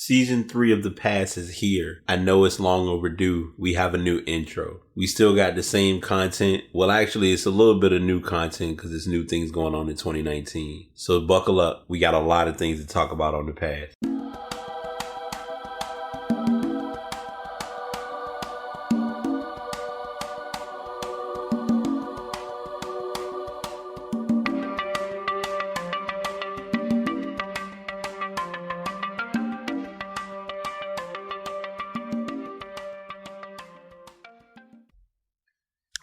Season 3 of The Pass is here. I know it's long overdue. We have a new intro. We still got the same content. Well, actually, it's a little bit of new content because there's new things going on in 2019. So buckle up. We got a lot of things to talk about on The Pass.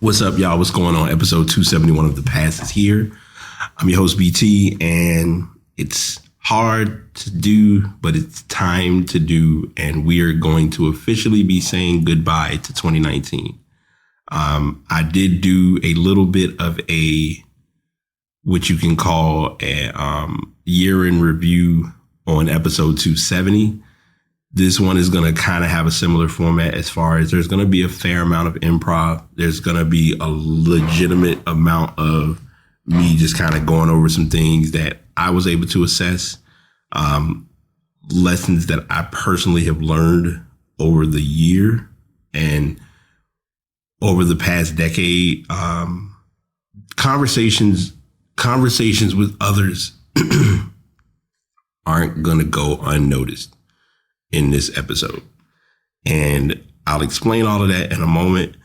What's up, y'all? What's going on? Episode 271 of The Pass is here. I'm your host, BT, and it's hard to do, but it's time to do, and we are going to officially be saying goodbye to 2019. I did do a little bit of what you can call a year in review on episode 270. This one is going to kind of have a similar format as far as there's going to be a fair amount of improv. There's going to be a legitimate amount of me just kind of going over some things that I was able to assess, lessons that I personally have learned over the year and over the past decade. Conversations with others aren't going to go unnoticed in this episode. And I'll explain all of that in a moment.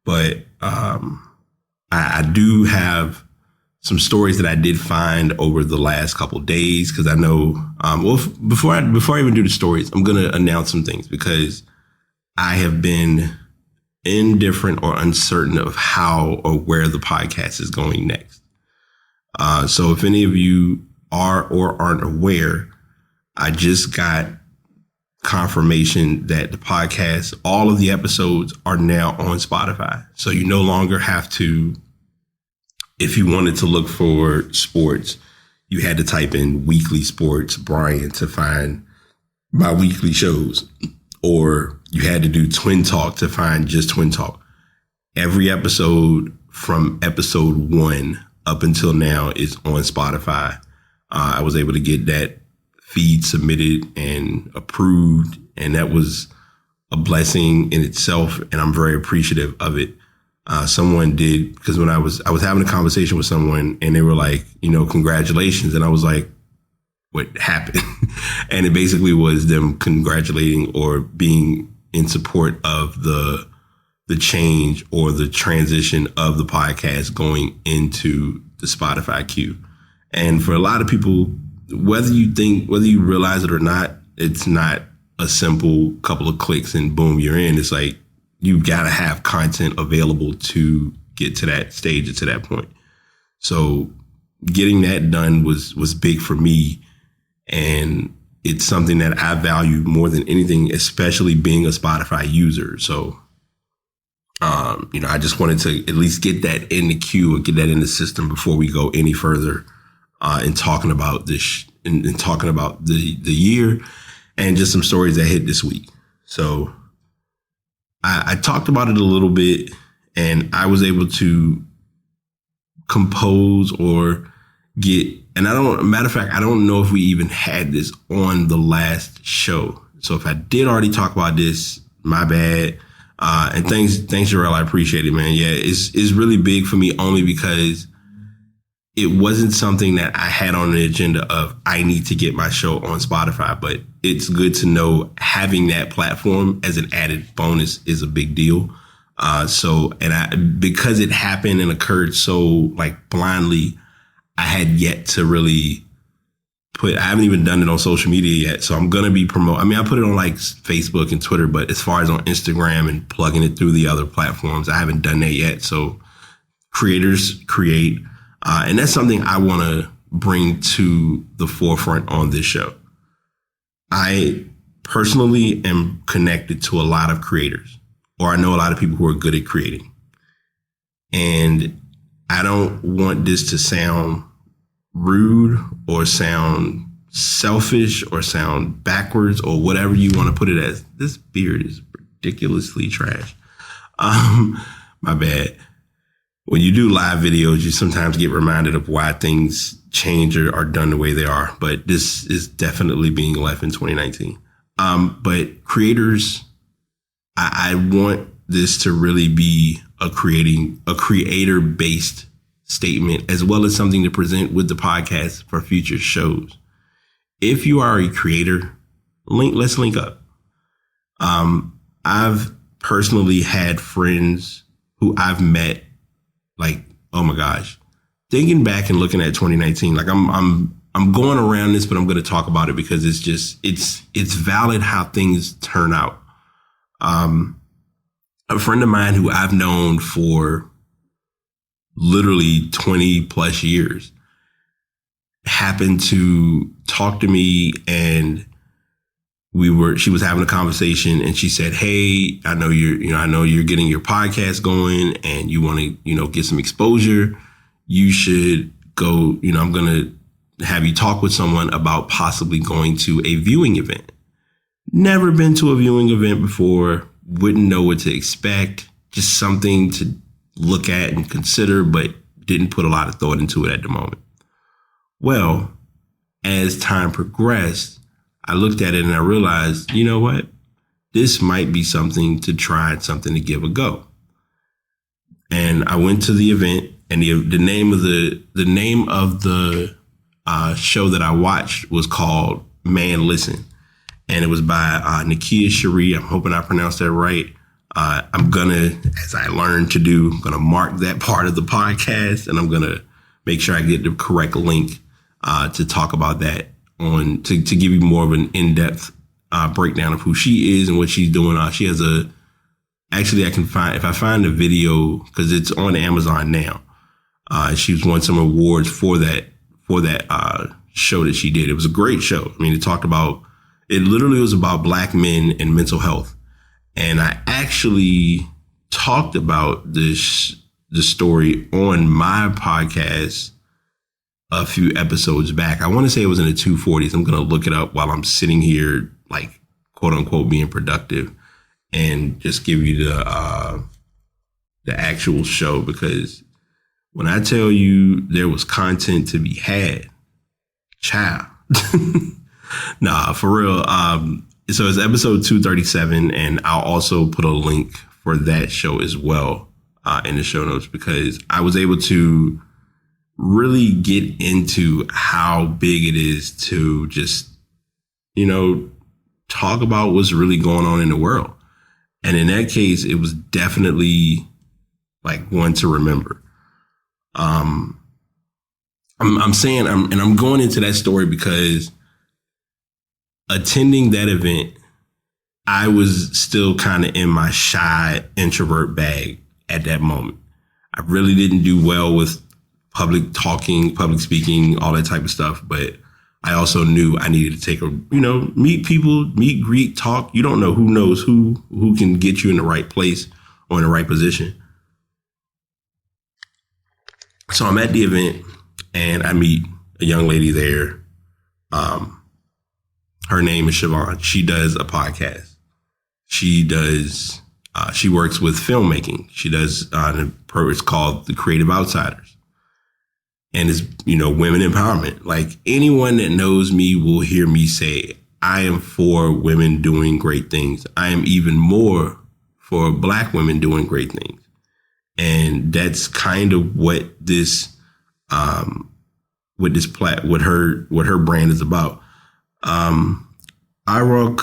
But I do have some stories that I did find over the last couple of days, because I know, before I even do the stories, I'm going to announce some things because I have been indifferent or uncertain of how or where the podcast is going next. So if any of you are or aren't aware, I just got confirmation that the podcast, all of the episodes are now on Spotify. So you no longer have to, if you wanted to look for sports, you had to type in Weekly Sports Brian to find my weekly shows, or you had to do Twin Talk to find just Twin Talk. Every episode from episode 1 up until now is on Spotify. I was able to get that feed submitted and approved, and that was a blessing in itself, and I'm very appreciative of it. Someone did, because when I was having a conversation with someone and they were like, congratulations, and I was like, what happened? And it basically was them congratulating or being in support of the change or the transition of the podcast going into the Spotify queue. And for a lot of people, whether you realize it or not, it's not a simple couple of clicks and boom, you're in. It's like you've got to have content available to get to that stage or to that point. So getting that done was big for me. And it's something that I value more than anything, especially being a Spotify user. So, I just wanted to at least get that in the queue or get that in the system before we go any further. And talking about this and talking about the year and just some stories that hit this week. So I talked about it a little bit, and I was able to compose or matter of fact, I don't know if we even had this on the last show. So if I did already talk about this, my bad. And thanks, Jarrell. I appreciate it, man. Yeah, it's really big for me only because it wasn't something that I had on the agenda of I need to get my show on Spotify, but it's good to know having that platform as an added bonus is a big deal. Because it happened and occurred so blindly, I had yet to really I haven't even done it on social media yet. So I'm going to be I put it on Facebook and Twitter, but as far as on Instagram and plugging it through the other platforms, I haven't done that yet. So creators create. And that's something I want to bring to the forefront on this show. I personally am connected to a lot of creators, or I know a lot of people who are good at creating. And I don't want this to sound rude or sound selfish or sound backwards or whatever you want to put it as. This beard is ridiculously trash. My bad. When you do live videos, you sometimes get reminded of why things change or are done the way they are. But this is definitely being left in 2019. But creators, I want this to really be a creator-based statement, as well as something to present with the podcast for future shows. If you are a creator, let's link up. I've personally had friends who I've met, like, oh my gosh, thinking back and looking at 2019, like I'm going around this, but I'm going to talk about it because it's valid how things turn out. A friend of mine who I've known for literally 20 plus years happened to talk to me, and she was having a conversation, and she said, "Hey, I know you're getting your podcast going and you want to, get some exposure. You should go, I'm going to have you talk with someone about possibly going to a viewing event." Never been to a viewing event before, wouldn't know what to expect, just something to look at and consider, but didn't put a lot of thought into it at the moment. Well, as time progressed, I looked at it and I realized, you know what? This might be something to try and something to give a go. And I went to the event, and the name of the show that I watched was called Man Listen. And it was by Nakia Cherie. I'm hoping I pronounced that right. I'm gonna, as I learned to do, I'm gonna mark that part of the podcast, and I'm gonna make sure I get the correct link to talk about that to give you more of an in-depth breakdown of who she is and what she's doing. She has actually I can find, if I find the video, because it's on Amazon now. She's won some awards for that show that she did. It was a great show. I mean, it literally was about Black men and mental health. And I actually talked about the story on my podcast a few episodes back. I want to say it was in the 240s. I'm going to look it up while I'm sitting here, like, quote unquote, being productive, and just give you the actual show, because when I tell you there was content to be had, child. Nah, for real. So it's episode 237, and I'll also put a link for that show as well in the show notes, because I was able to really get into how big it is to just, talk about what's really going on in the world. And in that case, it was definitely like one to remember. I'm going into that story because attending that event, I was still kind of in my shy introvert bag at that moment. I really didn't do well with public talking, public speaking, all that type of stuff. But I also knew I needed to take meet people, meet, greet, talk. You don't know who knows who can get you in the right place or in the right position. So I'm at the event and I meet a young lady there. Her name is Siobhan. She does a podcast. She works with filmmaking. She does, it's called The Creative Outsiders. And it's, women empowerment. Like, anyone that knows me will hear me say, I am for women doing great things. I am even more for Black women doing great things. And that's kind of what her brand is about. Irok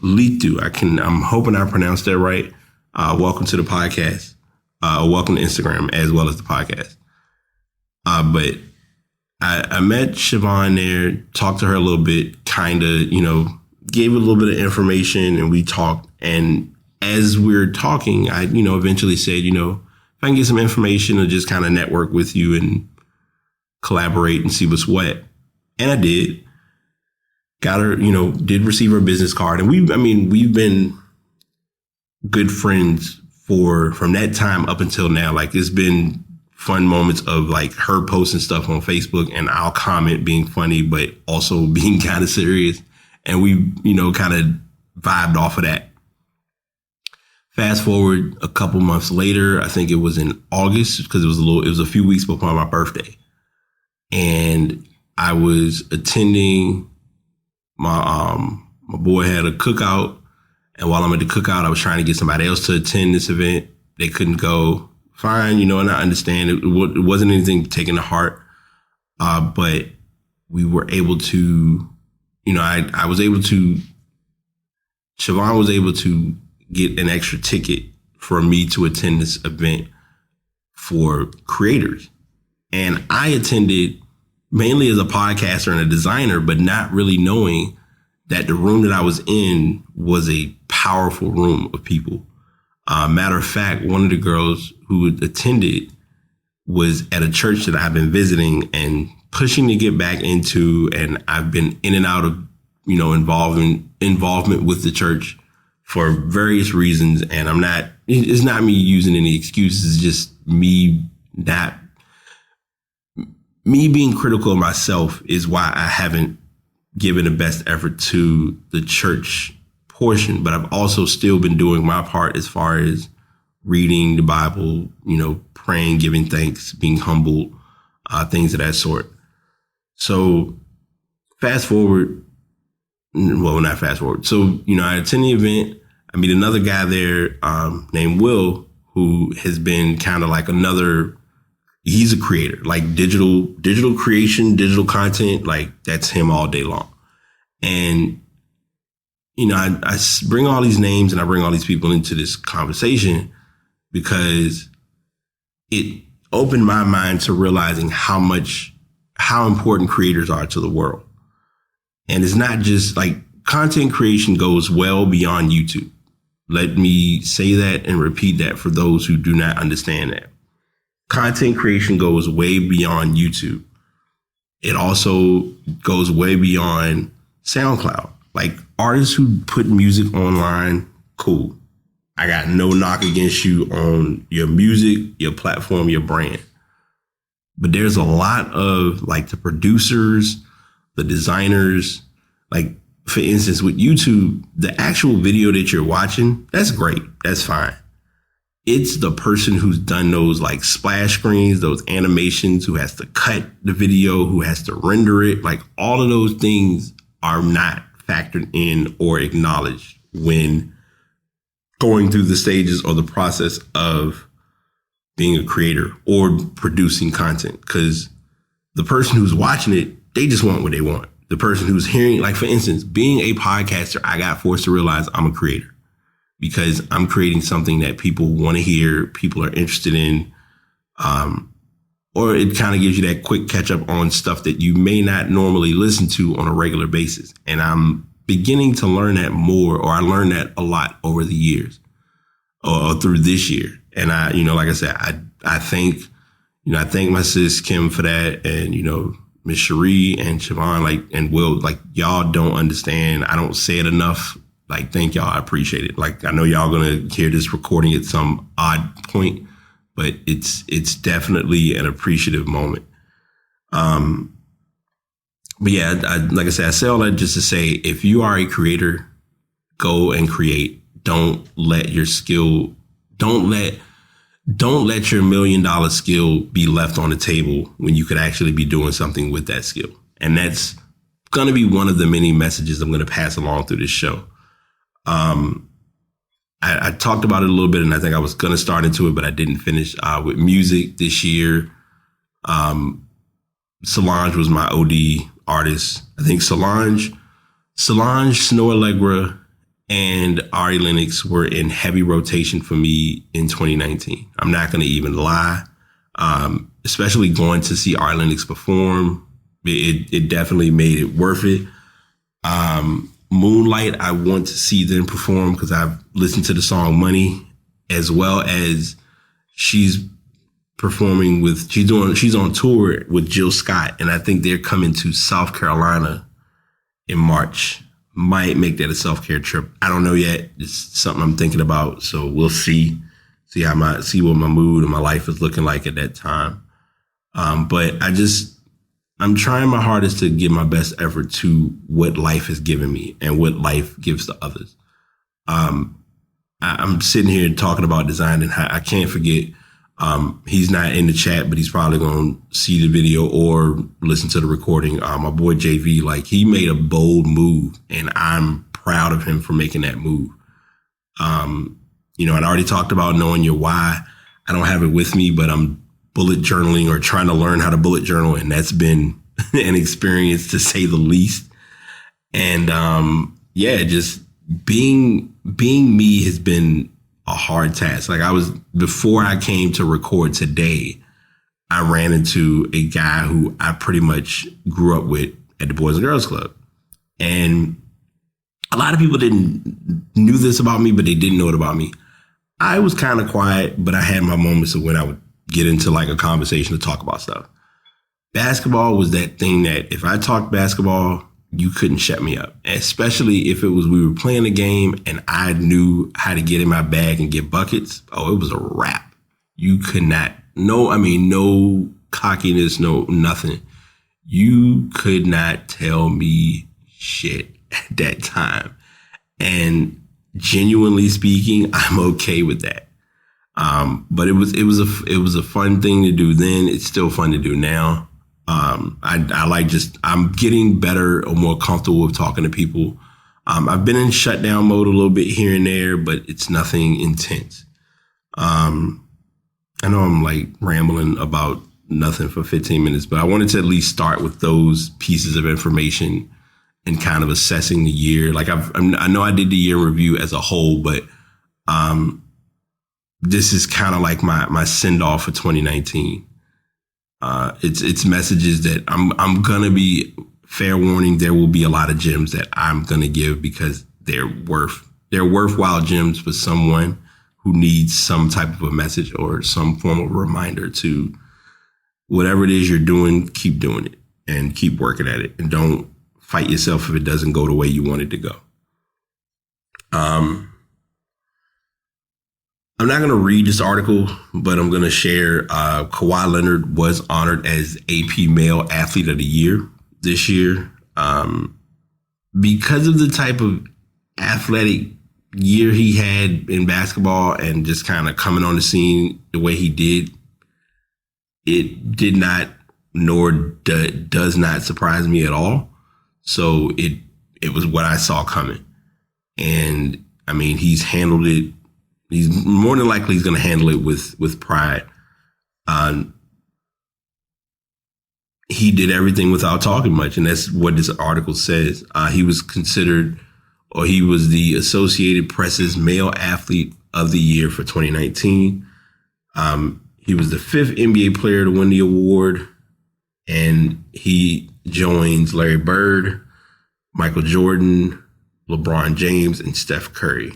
Litu. I'm hoping I pronounced that right. Welcome to the podcast. Welcome to Instagram as well as the podcast. But I met Siobhan there, talked to her a little bit, kind of, gave her a little bit of information, and we talked. And as we were talking, I, eventually said, if I can get some information or just kind of network with you and collaborate and see what's what. And I did. Got her, did receive her business card. And we've been good friends from that time up until now. Like, it's been fun moments of like her posting stuff on Facebook and I'll comment being funny, but also being kind of serious. And we, kind of vibed off of that. Fast forward a couple months later, I think it was in August, because it was a few weeks before my birthday. And I was attending my My boy had a cookout. And while I'm at the cookout, I was trying to get somebody else to attend this event. They couldn't go. Fine, and I understand it wasn't anything taken to heart. But we were able to, I was able to, Siobhan was able to get an extra ticket for me to attend this event for creators. And I attended mainly as a podcaster and a designer, but not really knowing that the room that I was in was a powerful room of people. Matter of fact, one of the girls who attended was at a church that I've been visiting and pushing to get back into, and I've been in and out of, involvement with the church for various reasons. And it's not me using any excuses, it's just me being critical of myself is why I haven't given the best effort to the church portion, but I've also still been doing my part as far as reading the Bible, praying, giving thanks, being humble, things of that sort. So fast forward. Well, not fast forward. So, I attend the event. I meet another guy there named Will, who has been kind of like he's a creator, like digital creation, digital content, like that's him all day long. And, I bring all these names and I bring all these people into this conversation because it opened my mind to realizing how important creators are to the world. And it's not just like content creation goes well beyond YouTube. Let me say that and repeat that for those who do not understand that. Content creation goes way beyond YouTube. It also goes way beyond SoundCloud. Like artists who put music online, cool. I got no knock against you on your music, your platform, your brand. But there's a lot of like the producers, the designers, like for instance, with YouTube, the actual video that you're watching, that's great. That's fine. It's the person who's done those like splash screens, those animations, who has to cut the video, who has to render it. Like all of those things are not factored in or acknowledged when going through the stages or the process of being a creator or producing content. Because the person who's watching it, they just want what they want. The person who's hearing, like for instance, being a podcaster, I got forced to realize I'm a creator because I'm creating something that people want to hear, people are interested in, or it kind of gives you that quick catch up on stuff that you may not normally listen to on a regular basis. And I'm beginning to learn that more, or I learned that a lot over the years or through this year. And I, like I said, I thank my sis Kim for that. And, Miss Cherie and Siobhan, and Will, y'all don't understand. I don't say it enough. Thank y'all. I appreciate it. I know y'all going to hear this recording at some odd point, but it's definitely an appreciative moment. But yeah, like I said, I say all that just to say, if you are a creator, go and create. Don't let your $1 million skill be left on the table when you could actually be doing something with that skill. And that's going to be one of the many messages I'm going to pass along through this show. I talked about it a little bit, and I think I was going to start into it, but I didn't finish. With music this year, Solange was my OD artist. I think Solange, Snow Allegra, and Ari Lennox were in heavy rotation for me in 2019. I'm not going to even lie. Especially going to see Ari Lennox perform, it definitely made it worth it. Moonlight, I want to see them perform because I've listened to the song Money, as well as she's performing with, she's on tour with Jill Scott, and I think they're coming to South Carolina in March. Might make that a self-care trip. I don't know yet. It's something I'm thinking about. So we'll see what my mood and my life is looking like at that time. But I'm trying my hardest to give my best effort to what life has given me and what life gives to others. I'm sitting here talking about design, and I can't forget, he's not in the chat, but he's probably going to see the video or listen to the recording. My boy JV, he made a bold move, and I'm proud of him for making that move. I'd already talked about knowing your why. I don't have it with me, but I'm bullet journaling or trying to learn how to bullet journal. And that's been an experience to say the least. And just being me has been a hard task. Before I came to record today, I ran into a guy who I pretty much grew up with at the Boys and Girls Club. And a lot of people knew this about me, but they didn't know it about me. I was kind of quiet, but I had my moments of when I would get into like a conversation to talk about stuff. Basketball was that thing that if I talked basketball, you couldn't shut me up, especially if we were playing a game and I knew how to get in my bag and get buckets. Oh, it was a wrap. You could not, no cockiness, no nothing. You could not tell me shit at that time. And genuinely speaking, I'm okay with that. But it was a fun thing to do then. It's still fun to do now. I'm getting better or more comfortable with talking to people. I've been in shutdown mode a little bit here and there, but it's nothing intense. I know I'm like rambling about nothing for 15 minutes, but I wanted to at least start with those pieces of information and kind of assessing the year. Like I know I did the year review as a whole, but this is kind of like my send off for 2019. It's messages that I'm gonna be fair warning. There will be a lot of gems that I'm gonna give because they're worthwhile gems for someone who needs some type of a message or some form of reminder to whatever it is you're doing. Keep doing it and keep working at it, and don't fight yourself if it doesn't go the way you want it to go. I'm not going to read this article, but I'm going to share Kawhi Leonard was honored as AP Male Athlete of the Year this year. Because of the type of athletic year he had in basketball and just kind of coming on the scene the way he did, it did not nor does not surprise me at all. So it was what I saw coming. And I mean, he's handled it. He's more than likely he's going to handle it with pride. He did everything without talking much. And that's what this article says. He was considered, or he was the Associated Press's Male Athlete of the Year for 2019. He was the 5th NBA player to win the award. And he joins Larry Bird, Michael Jordan, LeBron James, and Steph Curry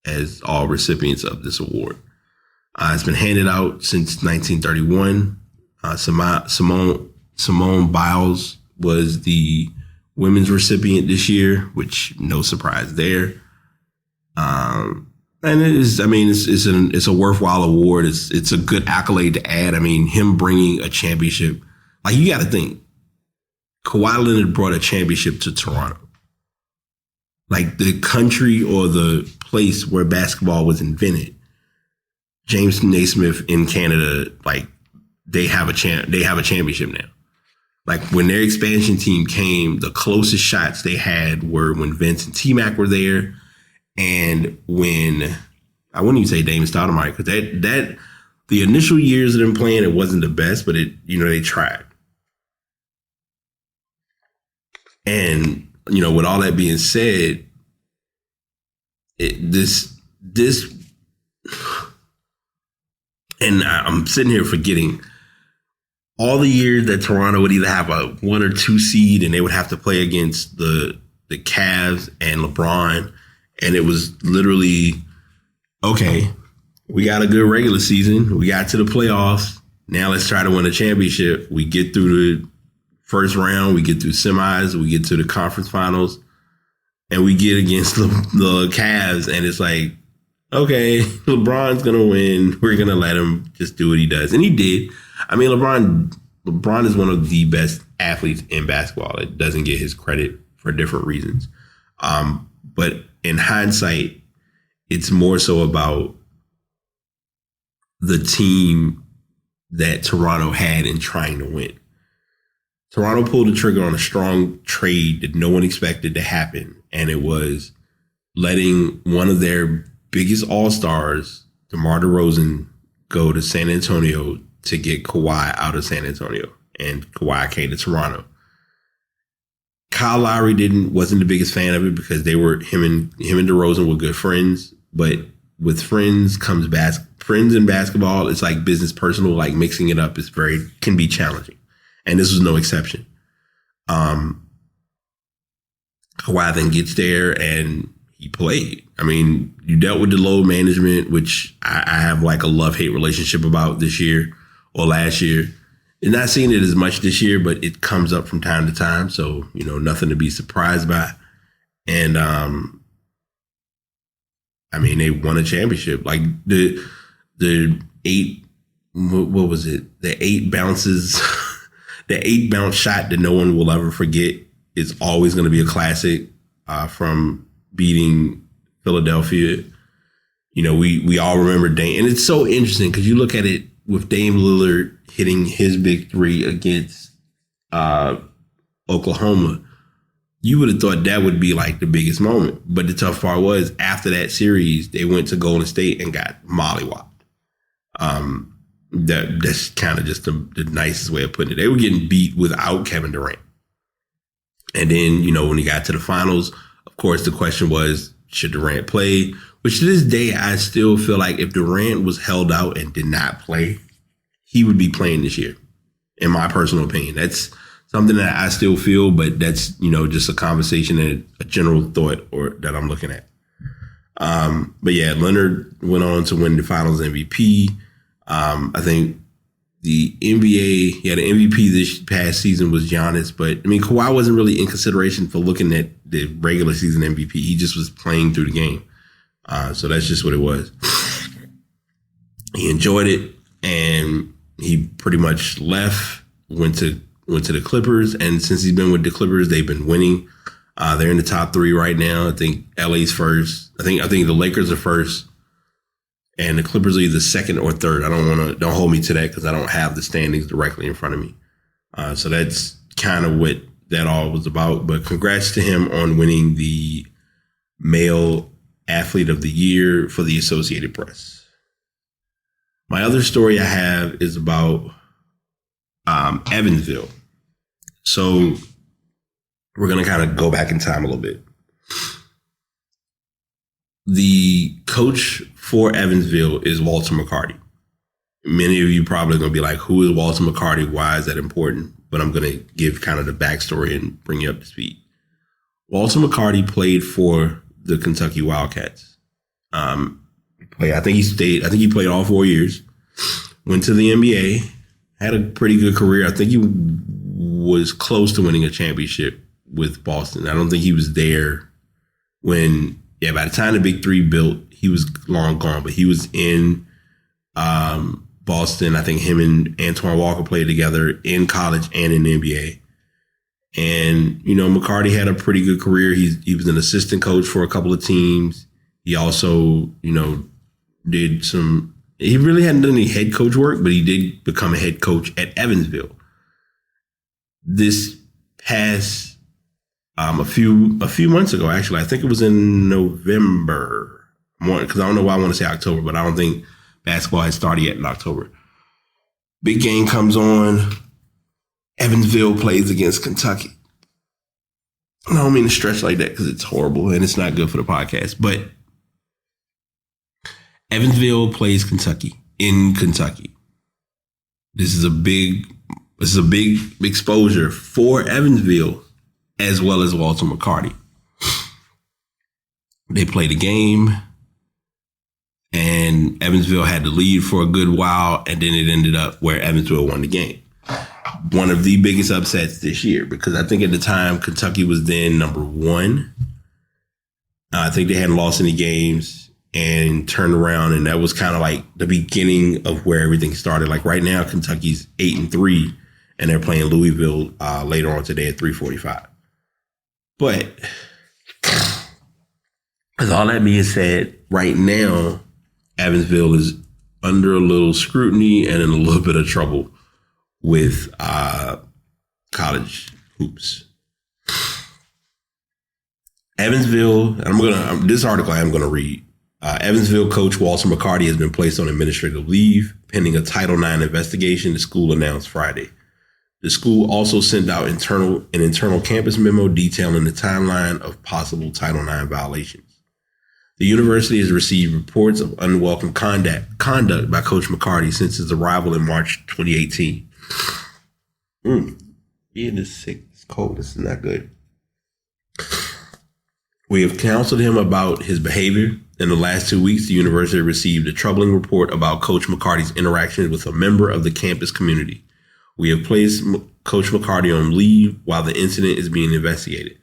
as all recipients of this award. It's been handed out since 1931. Simone Biles was the women's recipient this year, which no surprise there. And it's a worthwhile award. It's a good accolade to add. I mean, him bringing a championship, like you got to think, Kawhi Leonard brought a championship to Toronto. Like the country or the place where basketball was invented. James Naismith in Canada, like they have a championship now. Like when their expansion team came, the closest shots they had were when Vince and T-Mac were there, and when I wouldn't even say Damon Stoudemire, because that the initial years of them playing, it wasn't the best, but they tried. And with all that being said, this and I'm sitting here forgetting all the years that Toronto would either have a 1 or 2 seed and they would have to play against the Cavs and LeBron. And it was literally, okay, we got a good regular season. We got to the playoffs. Now let's try to win a championship. We get through the first round. We get through semis. We get to the conference finals. And we get against the Cavs. And it's like, okay, LeBron's going to win. We're going to let him just do what he does. And he did. I mean, LeBron is one of the best athletes in basketball. It doesn't get his credit for different reasons. But in hindsight, it's more so about the team that Toronto had in trying to win. Toronto pulled the trigger on a strong trade that no one expected to happen. and it was letting one of their biggest all-stars, DeMar DeRozan, go to San Antonio to get Kawhi out of San Antonio, and Kawhi came to Toronto. Kyle Lowry wasn't the biggest fan of it because him and DeRozan were good friends, but with friends comes friends in basketball. It's like business, personal, like mixing it up can be challenging. And this was no exception. Kawhi then gets there and he played. I mean, you dealt with the load management, which I have like a love-hate relationship about this year or last year. And not seeing it as much this year, but it comes up from time to time. So, nothing to be surprised by. And, I mean, they won a championship. Like the 8, what was it? The 8 bounces, the 8 bounce shot that no one will ever forget is always going to be a classic from beating Philadelphia. We all remember Dame. And it's so interesting because you look at it with Dame Lillard hitting his big 3 against Oklahoma. You would have thought that would be like the biggest moment. But the tough part was after that series, they went to Golden State and got mollywopped. That's kind of just the nicest way of putting it. They were getting beat without Kevin Durant. And then, when he got to the finals, of course, the question was, should Durant play? Which to this day, I still feel like if Durant was held out and did not play, he would be playing this year, in my personal opinion. That's something that I still feel, but that's, just a conversation and a general thought that I'm looking at. But yeah, Leonard went on to win the finals MVP. I think the NBA, the MVP this past season was Giannis, but I mean, Kawhi wasn't really in consideration for looking at the regular season MVP. He just was playing through the game. So that's just what it was. He enjoyed it and he pretty much left, went to the Clippers. And since he's been with the Clippers, they've been winning. They're in the top 3 right now. I think LA's first. I think the Lakers are first. And the Clippers are either second or third. Don't hold me to that because I don't have the standings directly in front of me. So that's kind of what that all was about. But congrats to him on winning the Male Athlete of the Year for the Associated Press. My other story I have is about Evansville. So we're going to kind of go back in time a little bit. The coach for Evansville is Walter McCarty. Many of you probably going to be like, who is Walter McCarty? Why is that important? But I'm going to give kind of the backstory and bring you up to speed. Walter McCarty played for the Kentucky Wildcats. I think he played all 4 years. Went to the NBA, had a pretty good career. I think he was close to winning a championship with Boston. I don't think he was there when, by the time the Big 3 built, he was long gone, but he was in Boston. I think him and Antoine Walker played together in college and in the NBA. And, McCarty had a pretty good career. He was an assistant coach for a couple of teams. He also, he really hadn't done any head coach work, but he did become a head coach at Evansville. This past, a few months ago, actually, I think it was in November, because I don't know why I want to say October, but I don't think basketball had started yet in October. Big game comes on. Evansville plays against Kentucky. I don't mean to stretch like that because it's horrible and it's not good for the podcast, but Evansville plays Kentucky in Kentucky. This is a big exposure for Evansville as well as Walter McCarty. They played a game and Evansville had the lead for a good while, and then it ended up where Evansville won the game. One of the biggest upsets this year, because I think at the time Kentucky was then number 1. I think they hadn't lost any games and turned around, and that was kind of like the beginning of where everything started. Like right now, Kentucky's 8-3, and they're playing Louisville later on today at 3:45. But with all that being said, right now, Evansville is under a little scrutiny and in a little bit of trouble with college hoops. Evansville, this article I'm gonna read. Evansville coach Walter McCarty has been placed on administrative leave pending a Title IX investigation, the school announced Friday. The school also sent out an internal campus memo detailing the timeline of possible Title IX violations. The university has received reports of unwelcome conduct by Coach McCarty since his arrival in March 2018. Being this sick, it's cold. This is not good. We have counseled him about his behavior. In the last 2 weeks, the university received a troubling report about Coach McCarty's interactions with a member of the campus community. We have placed Coach McCarty on leave while the incident is being investigated.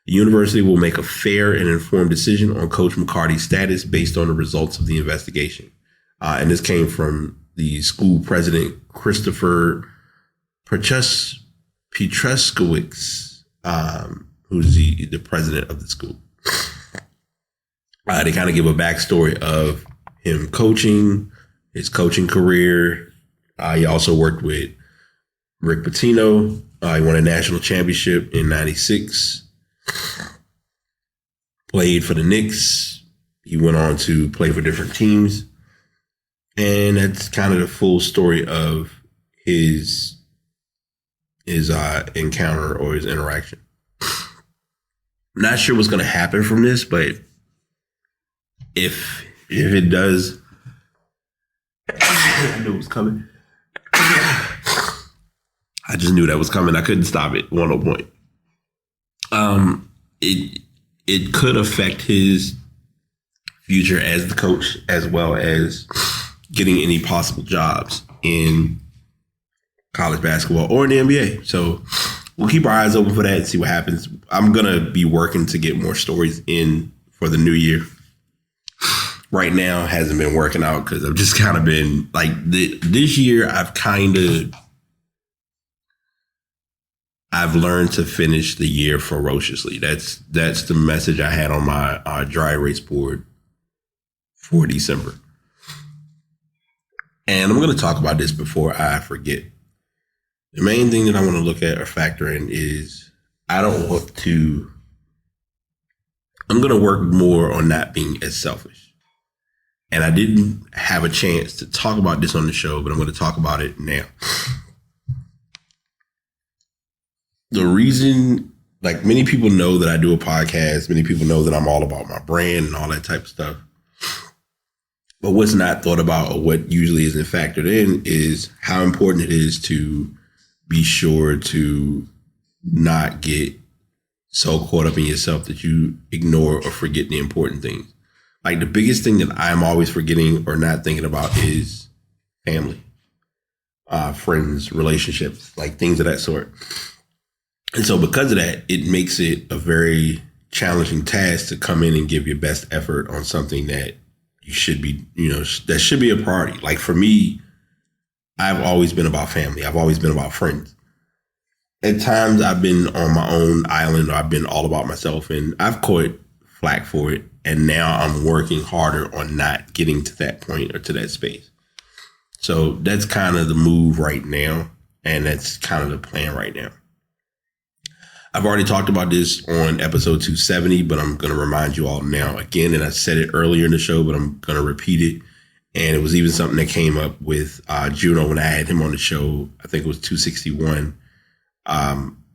The university will make a fair and informed decision on Coach McCarty's status based on the results of the investigation. And this came from the school president, Christopher Petruskowicz, who's the president of the school. They kind of give a backstory of him coaching, his coaching career. He also worked with Rick Pitino. He won a national championship in '96. Played for the Knicks. He went on to play for different teams. And that's kind of the full story of his encounter or his interaction. I'm not sure what's going to happen from this, but if it does, I knew it was coming. I just knew that was coming. I couldn't stop it. 1 point. It could affect his future as the coach, as well as getting any possible jobs in college basketball or in the NBA. So we'll keep our eyes open for that and see what happens. I'm gonna be working to get more stories in for the new year. Right now hasn't been working out because I've just kind of been like this year. I've learned to finish the year ferociously. That's the message I had on my dry erase board for December. And I'm going to talk about this before I forget. The main thing that I want to look at or factor in is I'm going to work more on not being as selfish. And I didn't have a chance to talk about this on the show, but I'm going to talk about it now. The reason, like, many people know that I do a podcast. Many people know that I'm all about my brand and all that type of stuff. But what's not thought about, or what usually isn't factored in, is how important it is to be sure to not get so caught up in yourself that you ignore or forget the important things. Like, the biggest thing that I'm always forgetting or not thinking about is family, friends, relationships, like things of that sort. And so because of that, it makes it a very challenging task to come in and give your best effort on something that you should be, that should be a priority. Like, for me, I've always been about family. I've always been about friends. At times I've been on my own island, or I've been all about myself, and I've caught flack for it. And now I'm working harder on not getting to that point or to that space. So that's kind of the move right now. And that's kind of the plan right now. I've already talked about this on episode 270, but I'm going to remind you all now again. And I said it earlier in the show, but I'm going to repeat it. And it was even something that came up with Juno when I had him on the show. I think it was 261.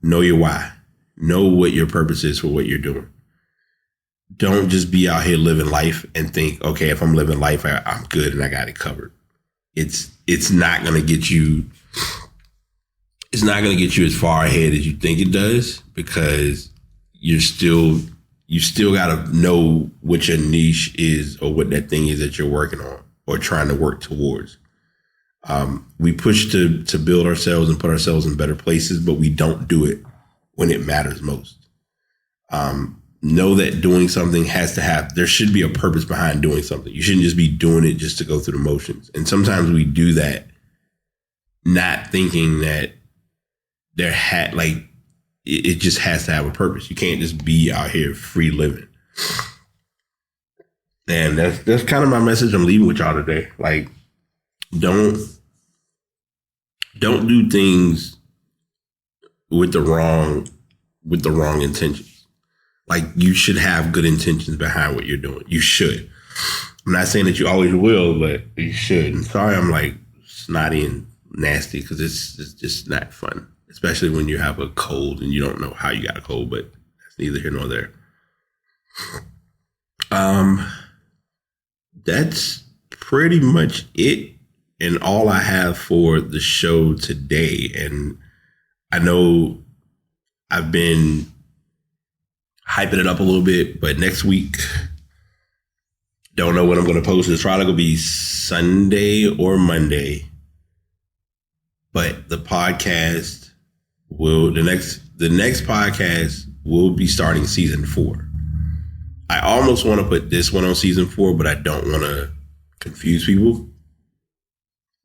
Know your why. Know what your purpose is for what you're doing. Don't just be out here living life and think, okay, if I'm living life, I'm good and I got it covered. It's not going to get you. It's not going to get you as far ahead as you think it does, because you still got to know what your niche is, or what that thing is that you're working on or trying to work towards. We push to build ourselves and put ourselves in better places, but we don't do it when it matters most. Know that doing something there should be a purpose behind doing something. You shouldn't just be doing it just to go through the motions. And sometimes we do that, not thinking that it just has to have a purpose. You can't just be out here free living. And that's kind of my message I'm leaving with y'all today. Like, don't do things with the wrong intentions. Like, you should have good intentions behind what you're doing. You should. I'm not saying that you always will, but you should. And sorry, I'm like snotty and nasty because it's just not fun, especially when you have a cold and you don't know how you got a cold, but that's neither here nor there. That's pretty much it and all I have for the show today. And I know I've been hyping it up a little bit, but next week, don't know when I'm going to post. It's probably going to be Sunday or Monday. But the podcast the next podcast will be starting season 4. I almost want to put this one on season 4, but I don't want to confuse people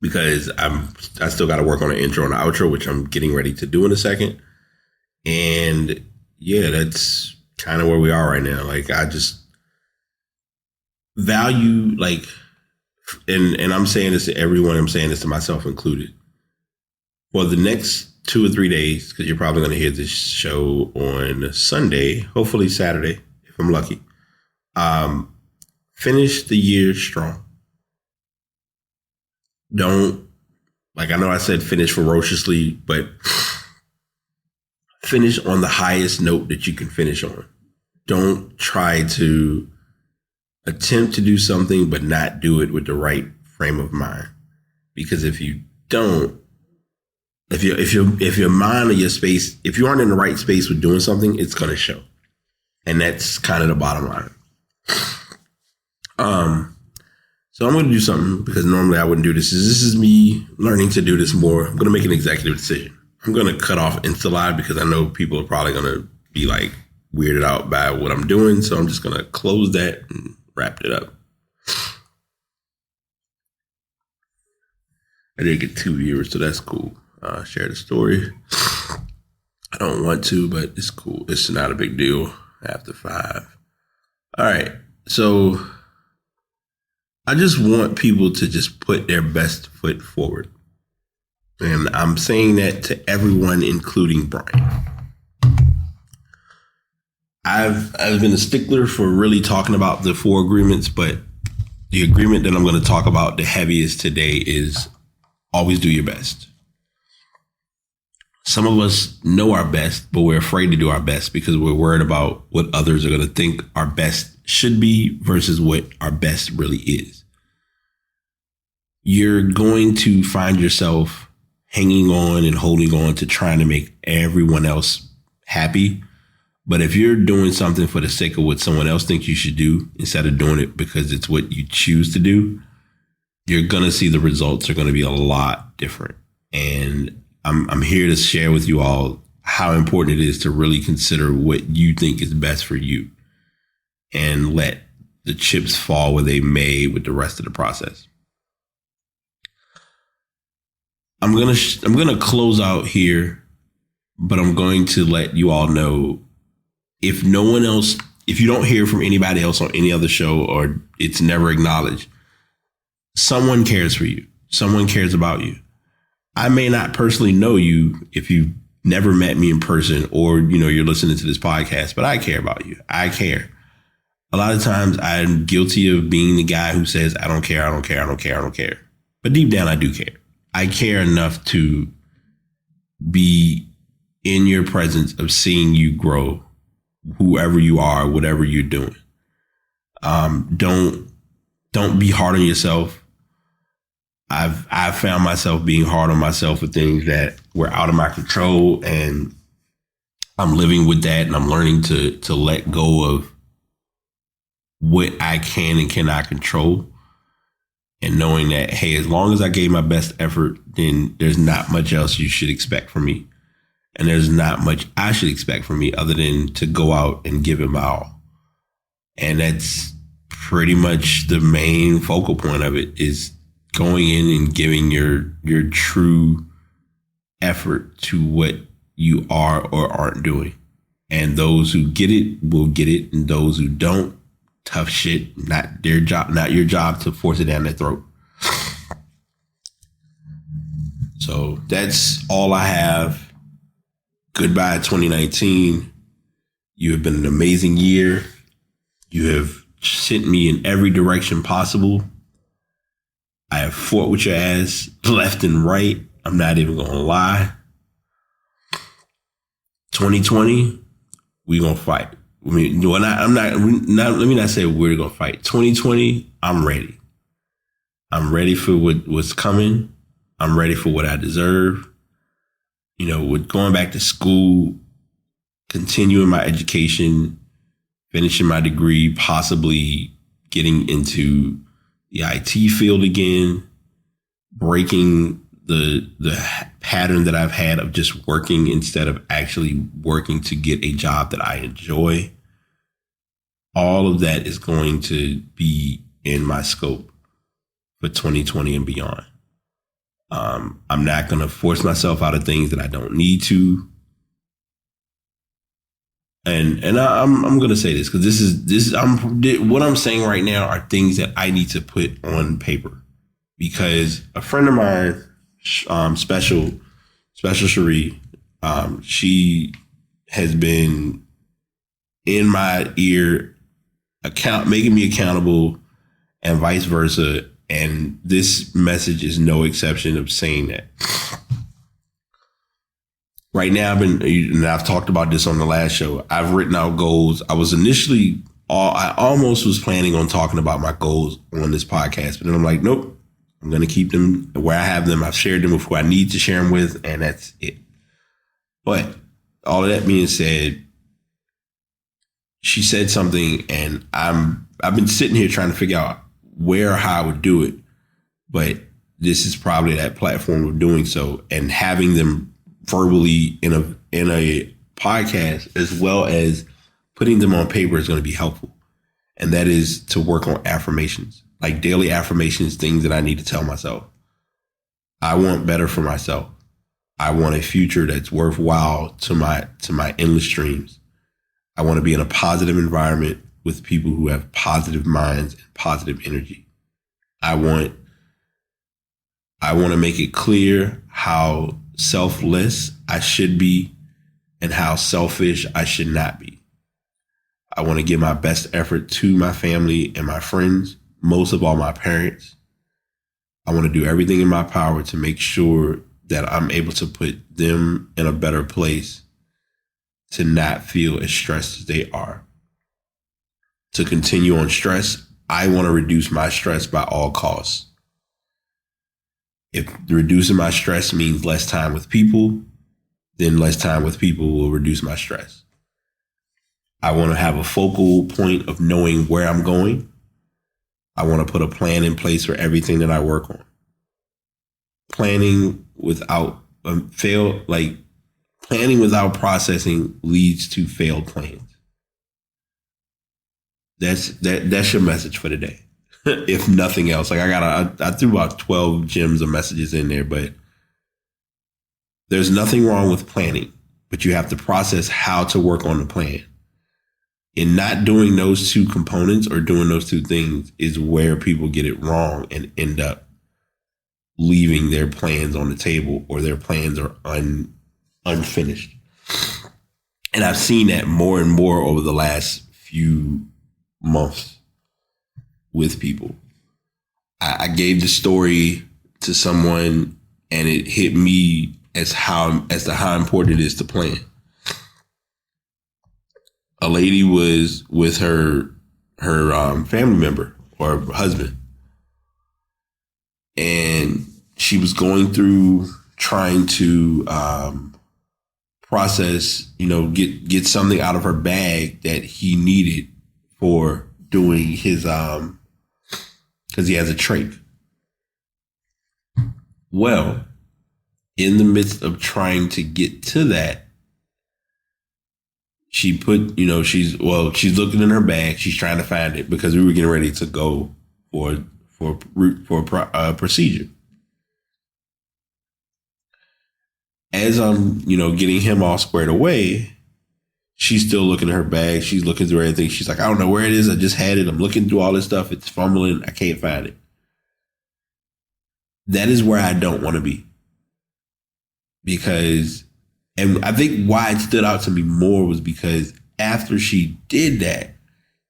because I still got to work on an intro and outro, which I'm getting ready to do in a second. And yeah, that's kind of where we are right now. Like, I just value, like, and I'm saying this to everyone, I'm saying this to myself included. For the next 2 or 3 days, because you're probably going to hear this show on Sunday, hopefully Saturday, if I'm lucky. Finish the year strong. Don't, like, I know I said finish ferociously, but finish on the highest note that you can finish on. Don't try to attempt to do something, but not do it with the right frame of mind. Because if you don't, if your mind or your space, if you aren't in the right space with doing something, it's going to show. And that's kind of the bottom line. So I'm going to do something because normally I wouldn't do this. This is me learning to do this more. I'm going to make an executive decision. I'm going to cut off InstaLive because I know people are probably going to be like weirded out by what I'm doing. So I'm just going to close that and wrap it up. I did get 2 viewers, so that's cool. Share the story. I don't want to, but it's cool. It's not a big deal after 5. All right. So I just want people to just put their best foot forward. And I'm saying that to everyone, including Brian. I've been a stickler for really talking about the 4 agreements, but the agreement that I'm going to talk about the heaviest today is always do your best. Some of us know our best, but we're afraid to do our best because we're worried about what others are going to think our best should be versus what our best really is. You're going to find yourself hanging on and holding on to trying to make everyone else happy. But if you're doing something for the sake of what someone else thinks you should do, instead of doing it because it's what you choose to do, you're going to see the results are going to be a lot different. And I'm here to share with you all how important it is to really consider what you think is best for you and let the chips fall where they may with the rest of the process. I'm gonna close out here, but I'm going to let you all know if no one else, if you don't hear from anybody else on any other show or it's never acknowledged, someone cares for you. Someone cares about you. I may not personally know you if you've never met me in person or, you're listening to this podcast, but I care about you. I care. A lot of times I'm guilty of being the guy who says, I don't care, I don't care, I don't care, I don't care. But deep down, I do care. I care enough to be in your presence of seeing you grow, whoever you are, whatever you're doing. Don't be hard on yourself. I've found myself being hard on myself for things that were out of my control, and I'm living with that, and I'm learning to let go of what I can and cannot control. And knowing that, hey, as long as I gave my best effort, then there's not much else you should expect from me. And there's not much I should expect from me other than to go out and give it my all. And that's pretty much the main focal point of it, is going in and giving your true effort to what you are or aren't doing. And those who get it will get it. And those who don't, tough shit, not their job, not your job to force it down their throat. So that's all I have. Goodbye 2019. You have been an amazing year. You have sent me in every direction possible. I have fought with your ass left and right. I'm not even going to lie. 2020, we going to fight. I mean, let me not say we're going to fight. 2020, I'm ready. I'm ready for what's coming. I'm ready for what I deserve. You know, with going back to school, continuing my education, finishing my degree, possibly getting into the IT field again, breaking the pattern that I've had of just working instead of actually working to get a job that I enjoy. All of that is going to be in my scope for 2020 and beyond. I'm not going to force myself out of things that I don't need to. And I'm going to say this because what I'm saying right now are things that I need to put on paper, because a friend of mine, Special Cherie, she has been in my ear, making me accountable, and vice versa. And this message is no exception of saying that. Right now, I've talked about this on the last show. I've written out goals. I almost was planning on talking about my goals on this podcast, but then I'm like, nope, I'm going to keep them where I have them. I've shared them with who I need to share them with, and that's it. But all of that being said, she said something, and I've been sitting here trying to figure out where or how I would do it, but this is probably that platform of doing so, and having them verbally in a podcast as well as putting them on paper is going to be helpful. And that is to work on affirmations, like daily affirmations, things that I need to tell myself. I want better for myself. I want a future that's worthwhile to my endless dreams. I want to be in a positive environment with people who have positive minds and positive energy. I want to make it clear how selfless I should be and how selfish I should not be. I want to give my best effort to my family and my friends, most of all my parents. I want to do everything in my power to make sure that I'm able to put them in a better place to not feel as stressed as they are. To continue on stress, I want to reduce my stress by all costs. If reducing my stress means less time with people, then less time with people will reduce my stress. I want to have a focal point of knowing where I'm going. I want to put a plan in place for everything that I work on. Planning without processing leads to failed plans. That's your message for today. If nothing else, like I threw about 12 gems of messages in there, but there's nothing wrong with planning, but you have to process how to work on the plan. In not doing those two components or doing those two things is where people get it wrong and end up leaving their plans on the table, or their plans are unfinished. And I've seen that more and more over the last few months with people. I gave the story to someone and it hit me as to how important it is to plan. A lady was with her family member or husband, and she was going through trying to process, get something out of her bag that he needed for doing his because he has a trach. Well, in the midst of trying to get to that, she put, she's looking in her bag. She's trying to find it because we were getting ready to go for a procedure. As I'm, getting him all squared away, she's still looking at her bag. She's looking through everything. She's like, I don't know where it is. I just had it. I'm looking through all this stuff. It's fumbling. I can't find it. That is where I don't want to be. And I think why it stood out to me more was because after she did that,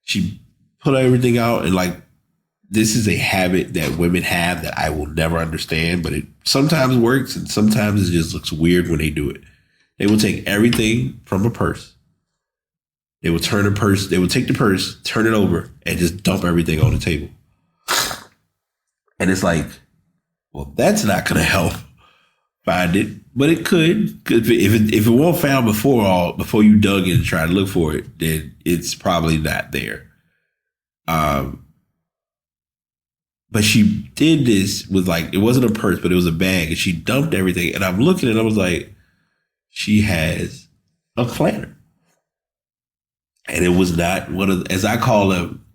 she put everything out, and like, this is a habit that women have that I will never understand, but it sometimes works and sometimes it just looks weird when they do it. They will take everything from a purse. They will take the purse, turn it over, and just dump everything on the table. And it's like, well, that's not going to help find it, but it could. If it wasn't found before you dug in and tried to look for it, then it's probably not there. But she did this with, like, it wasn't a purse, but it was a bag, and she dumped everything. And I'm looking and I was like, she has a planner. And it was not one of, as I call them,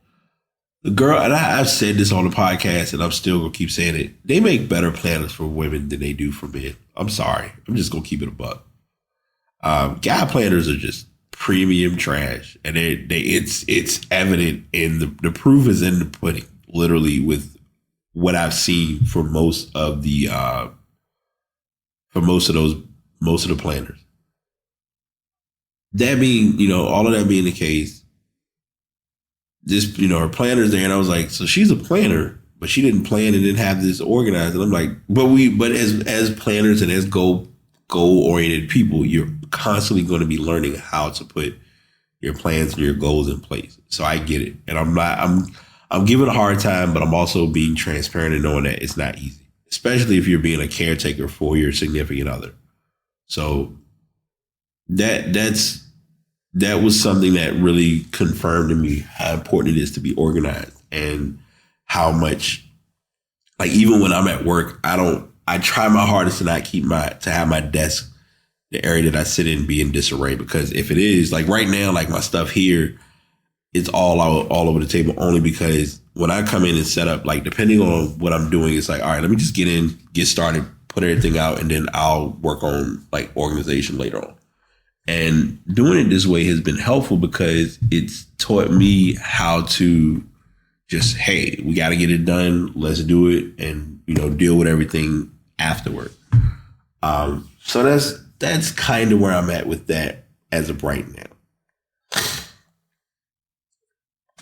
the girl, and I've said this on the podcast and I'm still going to keep saying it. They make better planners for women than they do for men. I'm sorry. I'm just going to keep it a buck. Guy planners are just premium trash. And it's evident in the proof is in the pudding, literally, with what I've seen for most of the planners. That being, all of that being the case, this, her planner's there, and I was like, so she's a planner, but she didn't plan and didn't have this organized. And I'm like, but as planners and as goal oriented people, you're constantly going to be learning how to put your plans and your goals in place. So I get it, and I'm giving a hard time, but I'm also being transparent and knowing that it's not easy, especially if you're being a caretaker for your significant other. So that was something that really confirmed to me how important it is to be organized, and how much, like, even when I'm at work, I try my hardest to not to have my desk, the area that I sit in, be in disarray, because if it is, like right now, like my stuff here, it's all over the table, only because when I come in and set up, like, depending on what I'm doing, it's like, all right, let me just get in, get started, put everything out, and then I'll work on, like, organization later on. And doing it this way has been helpful because it's taught me how to just, hey, we got to get it done. Let's do it, and, deal with everything afterward. So that's kind of where I'm at with that as of right now.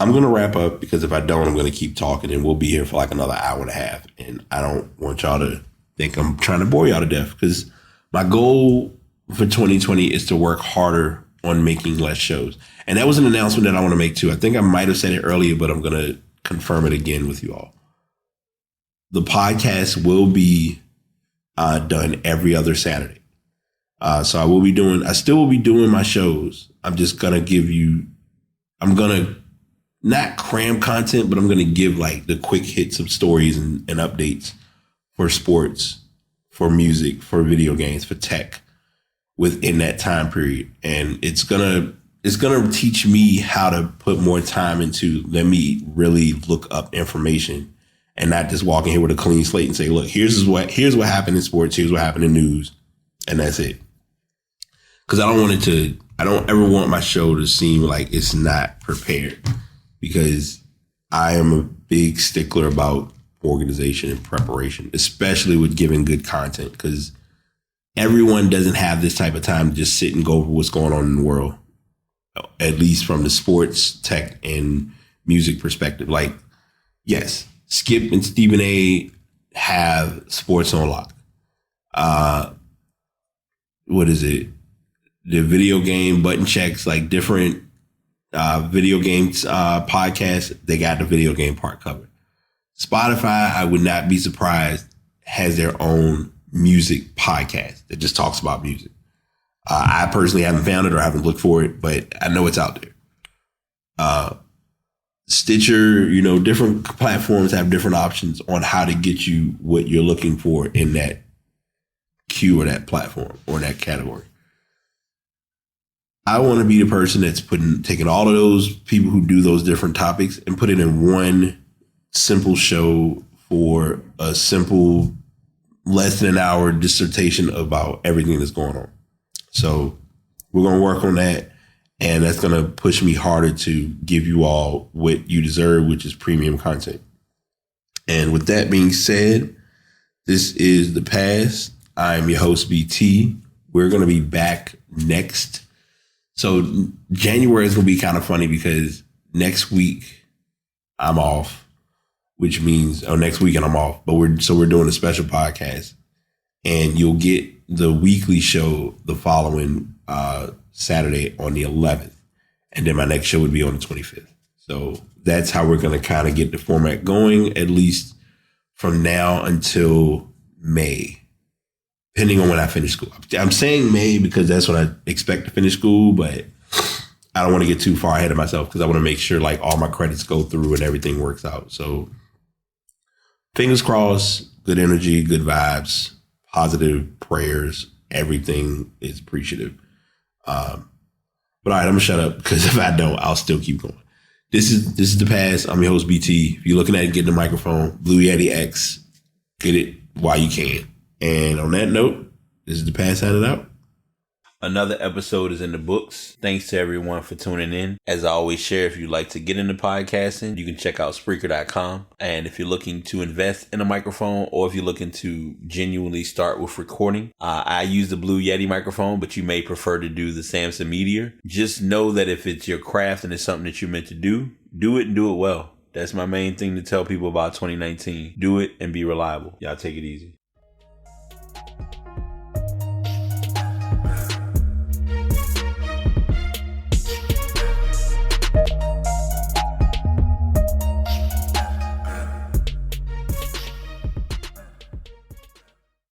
I'm going to wrap up, because if I don't, I'm going to keep talking and we'll be here for like another hour and a half. And I don't want y'all to think I'm trying to bore y'all to death, because my goal for 2020 is to work harder on making less shows. And that was an announcement that I want to make too. I think I might have said it earlier, but I'm going to confirm it again with you all. The podcast will be done every other Saturday. So I still will be doing my shows. I'm just going to I'm going to not cram content, but I'm going to give like the quick hits of stories and updates for sports, for music, for video games, for tech within that time period. And it's going to teach me how to put more time into, let me really look up information and not just walk in here with a clean slate and say, look, here's what happened in sports. Here's what happened in news. And that's it. Because I don't ever want my show to seem like it's not prepared, because I am a big stickler about organization and preparation, especially with giving good content, because everyone doesn't have this type of time to just sit and go over what's going on in the world, at least from the sports, tech, and music perspective. Like, yes, Skip and Stephen A have sports on lock. What is it? The video game button checks, like different video games podcasts, they got the video game part covered. Spotify, I would not be surprised, has their own music podcast that just talks about music. I personally haven't found it or haven't looked for it, but I know it's out there. Stitcher, different platforms have different options on how to get you what you're looking for in that queue or that platform or that category. I want to be the person that's taking all of those people who do those different topics and put it in one simple show for a simple, less than an hour dissertation about everything that's going on. So we're going to work on that. And that's going to push me harder to give you all what you deserve, which is premium content. And with that being said, this is The Past. I'm your host, BT. We're going to be back next So January is going to be kind of funny because next week I'm off, which means next weekend I'm off. But we're doing a special podcast, and you'll get the weekly show the following Saturday on the 11th, and then my next show would be on the 25th. So that's how we're going to kind of get the format going, at least from now until May, depending on when I finish school. I'm saying May because that's when I expect to finish school, but I don't want to get too far ahead of myself because I want to make sure like all my credits go through and everything works out. So fingers crossed, good energy, good vibes, positive prayers. Everything is appreciative. But all right, I'm gonna shut up because if I don't, I'll still keep going. This is The Pass. I'm your host, BT. If you're looking at it, get the microphone, Blue Yeti X, get it while you can. And on that note, this is The Pass signing out. Another episode is in the books. Thanks to everyone for tuning in. As I always share, if you'd like to get into podcasting, you can check out Spreaker.com. And if you're looking to invest in a microphone, or if you're looking to genuinely start with recording, I use the Blue Yeti microphone, but you may prefer to do the Samson Meteor. Just know that if it's your craft and it's something that you're meant to do it and do it well. That's my main thing to tell people about 2019. Do it and be reliable. Y'all take it easy.